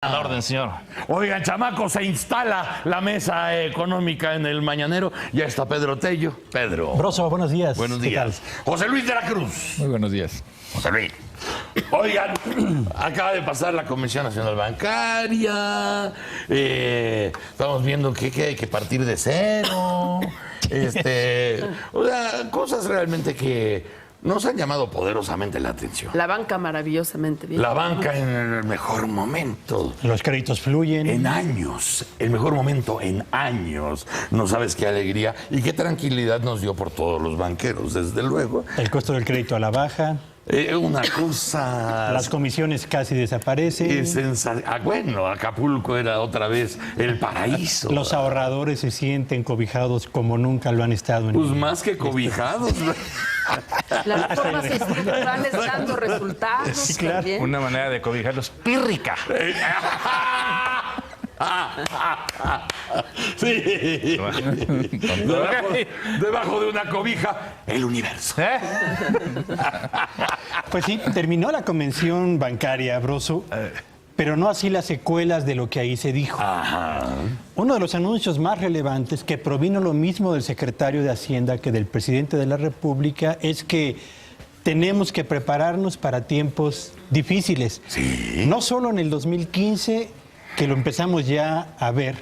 A la orden, señor. Oigan, chamaco, se instala la mesa económica en el Mañanero. Ya está Pedro Tello. Pedro. Broso, buenos días. Buenos días. José Luis de la Cruz. Muy buenos días. José Luis. Oigan, acaba de pasar la Comisión Nacional Bancaria. Estamos viendo que hay que partir de cero. O sea, cosas realmente que nos han llamado poderosamente la atención. La banca maravillosamente bien. La banca en el mejor momento. Los créditos fluyen. En años, el mejor momento en años. No sabes qué alegría y qué tranquilidad nos dio por todos los banqueros, desde luego. El costo del crédito a la baja. Una cosa... Las comisiones casi desaparecen. Bueno, Acapulco era otra vez el paraíso. Los ahorradores se sienten cobijados como nunca lo han estado. Pues más que cobijados. Las reformas estructurales dando resultados. Sí, claro. También. Una manera de cobijarlos pírrica. Sí. Debajo de una cobija, el universo. Pues sí, terminó la convención bancaria, Broso, pero no así las secuelas de lo que ahí se dijo. Ajá. Uno de los anuncios más relevantes, que provino lo mismo del secretario de Hacienda que del presidente de la República, es que tenemos que prepararnos para tiempos difíciles. Sí. No solo en el 2015, que lo empezamos ya a ver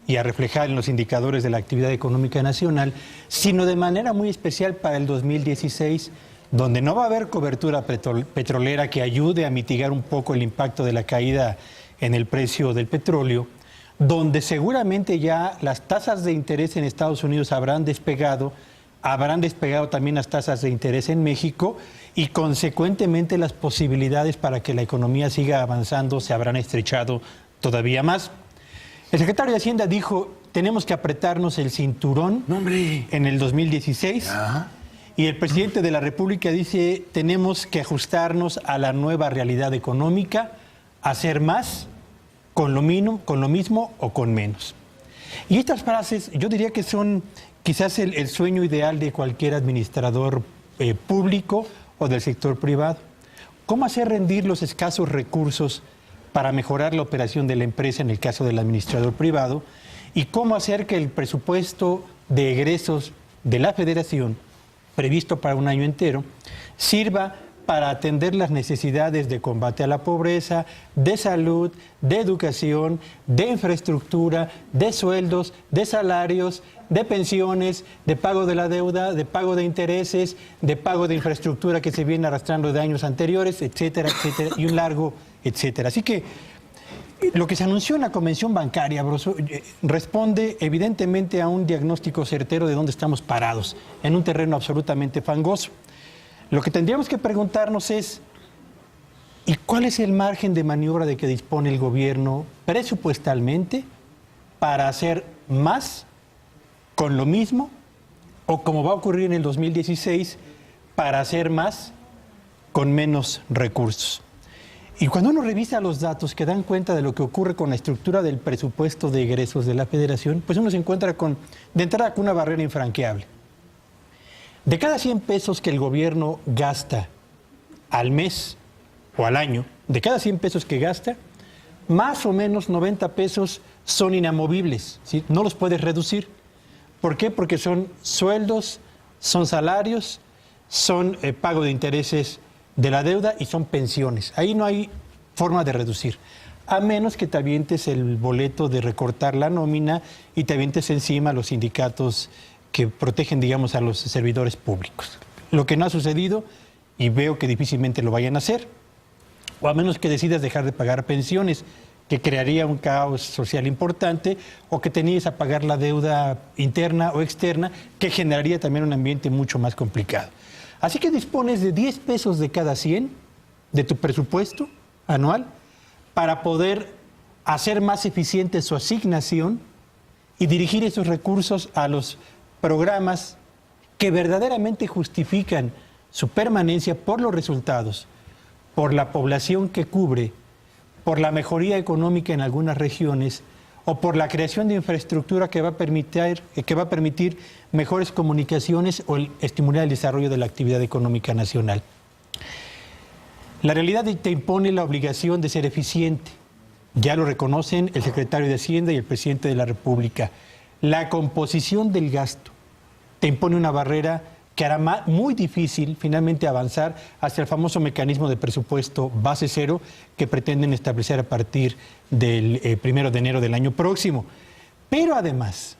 y a reflejar en los indicadores de la actividad económica nacional, sino de manera muy especial para el 2016, donde no va a haber cobertura petrolera que ayude a mitigar un poco el impacto de la caída en el precio del petróleo, donde seguramente ya las tasas de interés en Estados Unidos habrán despegado también las tasas de interés en México y consecuentemente las posibilidades para que la economía siga avanzando se habrán estrechado todavía más. El secretario de Hacienda dijo, tenemos que apretarnos el cinturón en el 2016. Ajá. Y el presidente de la República dice, tenemos que ajustarnos a la nueva realidad económica, hacer más con lo mismo o con menos. Y estas frases yo diría que son quizás el sueño ideal de cualquier administrador público o del sector privado. ¿Cómo hacer rendir los escasos recursos para mejorar la operación de la empresa en el caso del administrador privado? ¿Y cómo hacer que el presupuesto de egresos de la Federación, previsto para un año entero, sirva para atender las necesidades de combate a la pobreza, de salud, de educación, de infraestructura, de sueldos, de salarios, de pensiones, de pago de la deuda, de pago de intereses, de pago de infraestructura que se viene arrastrando de años anteriores, etcétera, etcétera, y un largo etcétera? Así que lo que se anunció en la convención bancaria, Broso, responde evidentemente a un diagnóstico certero de dónde estamos parados, en un terreno absolutamente fangoso. Lo que tendríamos que preguntarnos es, ¿y cuál es el margen de maniobra de que dispone el gobierno presupuestalmente para hacer más con lo mismo, o como va a ocurrir en el 2016, para hacer más con menos recursos? Y cuando uno revisa los datos que dan cuenta de lo que ocurre con la estructura del presupuesto de egresos de la Federación, pues uno se encuentra de entrada con una barrera infranqueable. De cada 100 pesos que el gobierno gasta al mes o al año, de cada 100 pesos que gasta, más o menos 90 pesos son inamovibles, ¿sí? No los puedes reducir. ¿Por qué? Porque son sueldos, son salarios, son pago de intereses de la deuda y son pensiones. Ahí no hay forma de reducir, a menos que te avientes el boleto de recortar la nómina y te avientes encima los sindicatos que protegen, digamos, a los servidores públicos. Lo que no ha sucedido, y veo que difícilmente lo vayan a hacer, o a menos que decidas dejar de pagar pensiones, que crearía un caos social importante, o que te niegues a pagar la deuda interna o externa, que generaría también un ambiente mucho más complicado. Así que dispones de 10 pesos de cada 100 de tu presupuesto anual para poder hacer más eficiente su asignación y dirigir esos recursos a los programas que verdaderamente justifican su permanencia por los resultados, por la población que cubre, por la mejoría económica en algunas regiones o por la creación de infraestructura que va a permitir mejores comunicaciones o estimular el desarrollo de la actividad económica nacional. La realidad te impone la obligación de ser eficiente, Ya lo reconocen el secretario de Hacienda y el presidente de la República. La composición del gasto te impone una barrera que hará muy difícil finalmente avanzar hacia el famoso mecanismo de presupuesto base cero que pretenden establecer a partir del 1 de enero del año próximo. Pero además,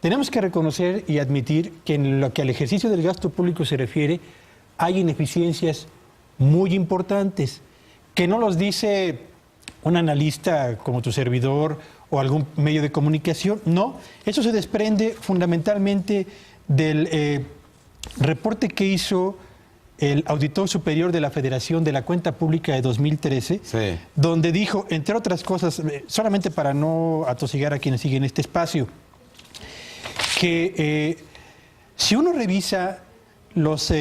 tenemos que reconocer y admitir que en lo que al ejercicio del gasto público se refiere, hay ineficiencias muy importantes, que no los dice un analista como tu servidor o algún medio de comunicación, no. Eso se desprende fundamentalmente del reporte que hizo el Auditor Superior de la Federación de la Cuenta Pública de 2013, Sí. donde dijo, entre otras cosas, solamente para no atosigar a quienes siguen este espacio, que si uno revisa los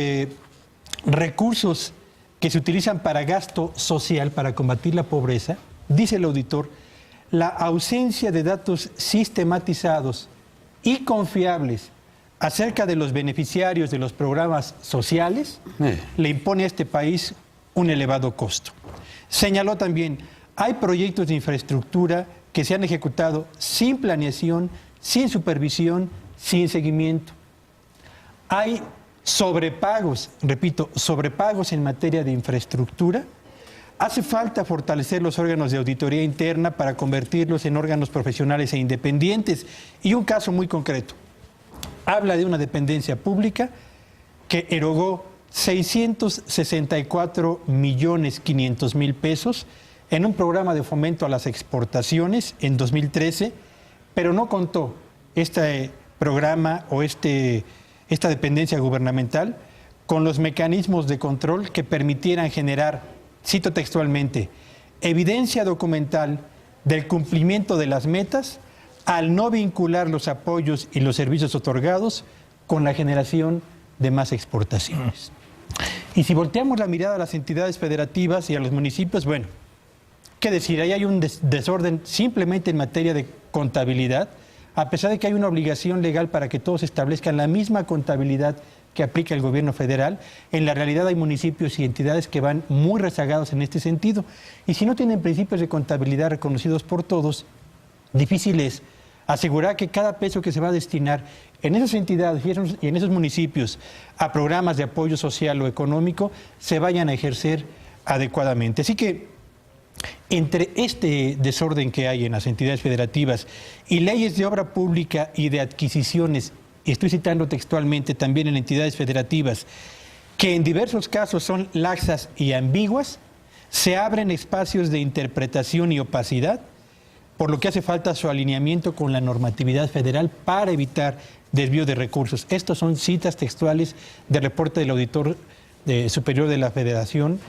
recursos que se utilizan para gasto social, para combatir la pobreza, dice el auditor, la ausencia de datos sistematizados y confiables acerca de los beneficiarios de los programas sociales le impone a este país un elevado costo. Señaló también, hay proyectos de infraestructura que se han ejecutado sin planeación, sin supervisión, sin seguimiento. Hay sobrepagos, repito, sobrepagos en materia de infraestructura. Hace falta fortalecer los órganos de auditoría interna para convertirlos en órganos profesionales e independientes. Y un caso muy concreto. Habla de una dependencia pública que erogó 664.500.000 pesos en un programa de fomento a las exportaciones en 2013, pero no contó este programa o esta dependencia gubernamental con los mecanismos de control que permitieran generar, cito textualmente, evidencia documental del cumplimiento de las metas al no vincular los apoyos y los servicios otorgados con la generación de más exportaciones. Y si volteamos la mirada a las entidades federativas y a los municipios, bueno, ¿qué decir? Ahí hay un desorden simplemente en materia de contabilidad, a pesar de que hay una obligación legal para que todos establezcan la misma contabilidad que aplica el gobierno federal. En la realidad hay municipios y entidades que van muy rezagados en este sentido. Y si no tienen principios de contabilidad reconocidos por todos, difícil es asegurar que cada peso que se va a destinar en esas entidades y en esos municipios a programas de apoyo social o económico se vayan a ejercer adecuadamente. Así que entre este desorden que hay en las entidades federativas y leyes de obra pública y de adquisiciones, y estoy citando textualmente también en entidades federativas, que en diversos casos son laxas y ambiguas, se abren espacios de interpretación y opacidad, por lo que hace falta su alineamiento con la normatividad federal para evitar desvío de recursos. Estos son citas textuales del reporte del Auditor Superior de la Federación,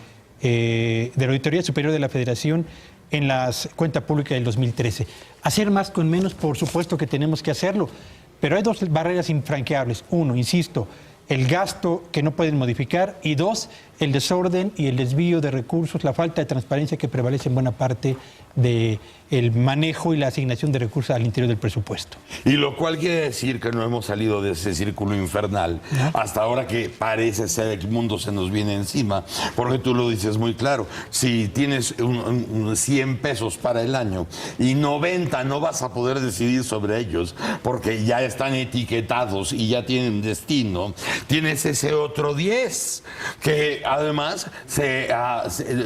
de la Auditoría Superior de la Federación en la cuenta pública del 2013. Hacer más con menos, por supuesto que tenemos que hacerlo, pero hay dos barreras infranqueables. Uno, insisto, el gasto que no pueden modificar, y dos, el desorden y el desvío de recursos, la falta de transparencia que prevalece en buena parte del manejo y la asignación de recursos al interior del presupuesto. Y lo cual quiere decir que no hemos salido de ese círculo infernal hasta ahora, que parece ser que el mundo se nos viene encima, porque tú lo dices muy claro, si tienes 100 pesos para el año y 90 no vas a poder decidir sobre ellos porque ya están etiquetados y ya tienen destino, tienes ese otro 10 que además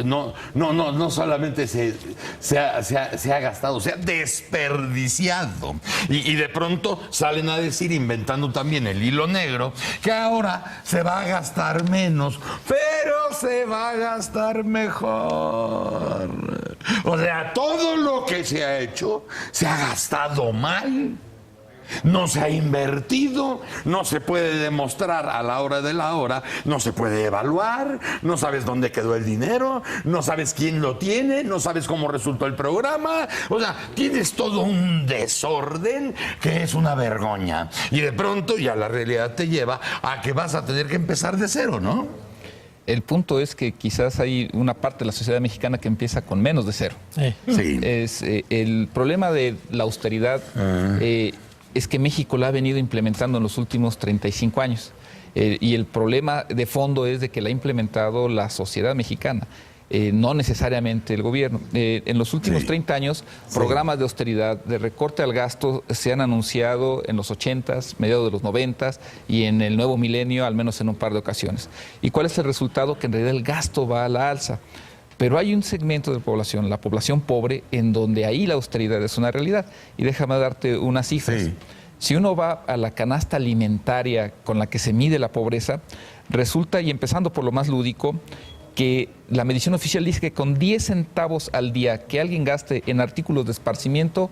no solamente se ha gastado, se ha desperdiciado. Y de pronto salen a decir, inventando también el hilo negro, que ahora se va a gastar menos, pero se va a gastar mejor. O sea, todo lo que se ha hecho se ha gastado mal. No se ha invertido, no se puede demostrar a la hora de la hora, no se puede evaluar, no sabes dónde quedó el dinero, no sabes quién lo tiene, no sabes cómo resultó el programa. O sea, tienes todo un desorden que es una vergüenza. Y de pronto ya la realidad te lleva a que vas a tener que empezar de cero, ¿no? El punto es que quizás hay una parte de la sociedad mexicana que empieza con menos de cero. Sí. El problema de la austeridad es que México la ha venido implementando en los últimos 35 años. Y el problema de fondo es de que la ha implementado la sociedad mexicana. no necesariamente el gobierno. En los últimos 30 años, programas de austeridad, de recorte al gasto, se han anunciado en los 80s, mediados de los 90s y en el nuevo milenio, al menos en un par de ocasiones. ¿Y cuál es el resultado? Que en realidad el gasto va a la alza. Pero hay un segmento de población, la población pobre, en donde ahí la austeridad es una realidad. Y déjame darte unas cifras. Sí. Si uno va a la canasta alimentaria con la que se mide la pobreza, resulta, y empezando por lo más lúdico, que la medición oficial dice que con 10 centavos al día que alguien gaste en artículos de esparcimiento,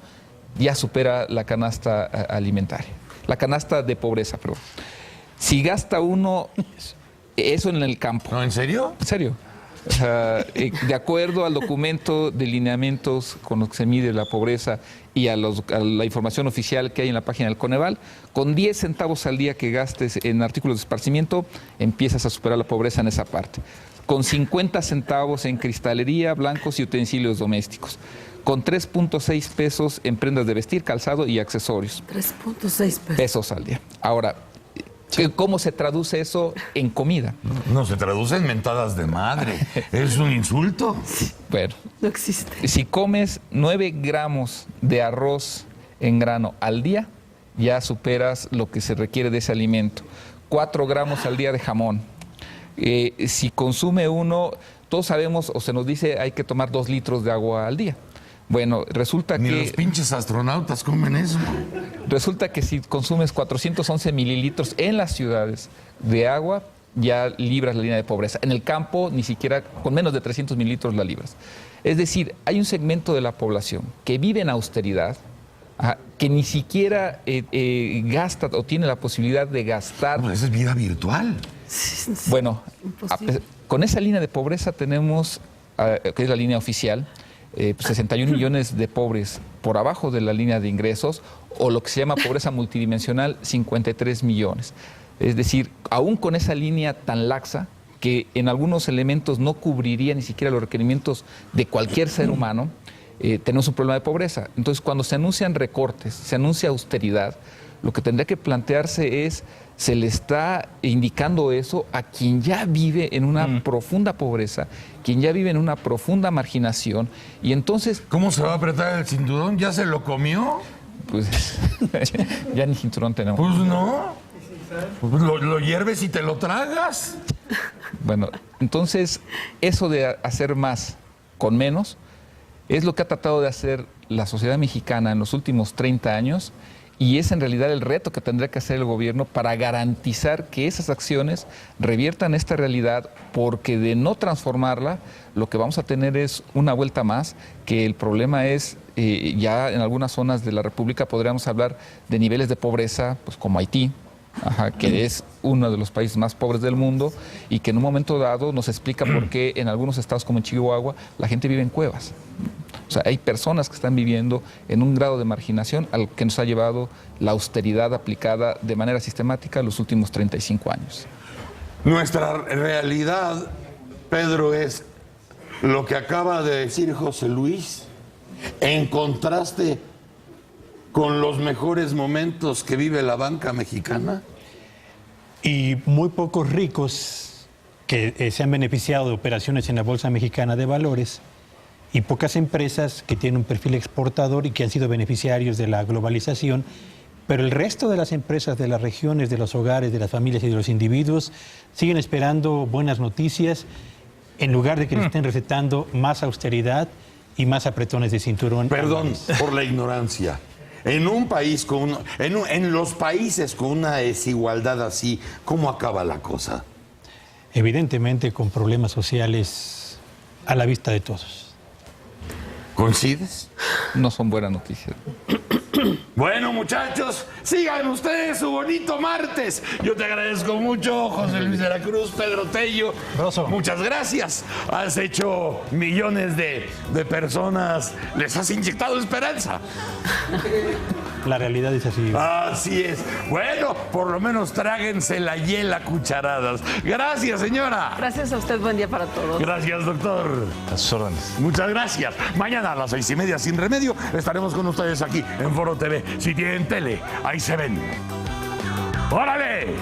ya supera la canasta alimentaria, la canasta de pobreza, perdón. Si gasta uno eso en el campo. ¿No, en serio? ¿En serio? De acuerdo al documento de lineamientos con los que se mide la pobreza y a la información oficial que hay en la página del Coneval, con 10 centavos al día que gastes en artículos de esparcimiento, empiezas a superar la pobreza en esa parte. Con 50 centavos en cristalería, blancos y utensilios domésticos. Con 3.6 pesos en prendas de vestir, calzado y accesorios. 3.6 pesos al día. Ahora, ¿cómo se traduce eso en comida? No, se traduce en mentadas de madre. Es un insulto. Bueno, no existe. Si comes 9 gramos de arroz en grano al día, ya superas lo que se requiere de ese alimento. 4 gramos al día de jamón. Si consume uno, todos sabemos o se nos dice hay que tomar 2 litros de agua al día. Bueno, resulta Ni que... los pinches astronautas comen eso. Resulta que si consumes 411 mililitros en las ciudades de agua, ya libras la línea de pobreza. En el campo, ni siquiera con menos de 300 mililitros la libras. Es decir, hay un segmento de la población que vive en austeridad, que ni siquiera gasta o tiene la posibilidad de gastar. Pues esa es vida virtual. Bueno, con esa línea de pobreza tenemos, que es la línea oficial, 61 millones de pobres por abajo de la línea de ingresos, o lo que se llama pobreza multidimensional, 53 millones. Es decir, aún con esa línea tan laxa, que en algunos elementos no cubriría ni siquiera los requerimientos de cualquier ser humano, tenemos un problema de pobreza. Entonces, cuando se anuncian recortes, se anuncia austeridad, lo que tendría que plantearse es, se le está indicando eso a quien ya vive en una profunda pobreza, quien ya vive en una profunda marginación, y entonces... ¿Cómo se va a apretar el cinturón? ¿Ya se lo comió? Pues ya ni cinturón tenemos. Pues no. Pues lo hierves y te lo tragas. Bueno, entonces, eso de hacer más con menos es lo que ha tratado de hacer la sociedad mexicana en los últimos 30 años, y es en realidad el reto que tendría que hacer el gobierno para garantizar que esas acciones reviertan esta realidad, porque de no transformarla, lo que vamos a tener es una vuelta más, que el problema es, ya en algunas zonas de la República podríamos hablar de niveles de pobreza, pues como Haití, que es uno de los países más pobres del mundo, y que en un momento dado nos explica por qué en algunos estados como en Chihuahua la gente vive en cuevas. O sea, hay personas que están viviendo en un grado de marginación al que nos ha llevado la austeridad aplicada de manera sistemática los últimos 35 años. Nuestra realidad, Pedro, es lo que acaba de decir José Luis, en contraste con los mejores momentos que vive la banca mexicana. Y muy pocos ricos que se han beneficiado de operaciones en la Bolsa Mexicana de Valores, y pocas empresas que tienen un perfil exportador y que han sido beneficiarios de la globalización, pero el resto de las empresas de las regiones, de los hogares, de las familias y de los individuos siguen esperando buenas noticias en lugar de que les estén recetando más austeridad y más apretones de cinturón. Perdón por la ignorancia. En un país en los países con una desigualdad así, ¿cómo acaba la cosa? Evidentemente con problemas sociales a la vista de todos. ¿Coincides? No son buenas noticias. Bueno, muchachos, sigan ustedes su bonito martes. Yo te agradezco mucho, José Luis de la Cruz, Pedro Tello. Rosso. Muchas gracias. Has hecho millones de personas, les has inyectado esperanza. La realidad es así. Así es. Bueno, por lo menos tráguense la hiela a cucharadas. Gracias, señora. Gracias a usted, buen día para todos. Gracias, doctor. A sus órdenes. Muchas gracias. Mañana a las 6:30 sin remedio estaremos con ustedes aquí en Foro TV. Si tienen tele, ahí se ven. ¡Órale!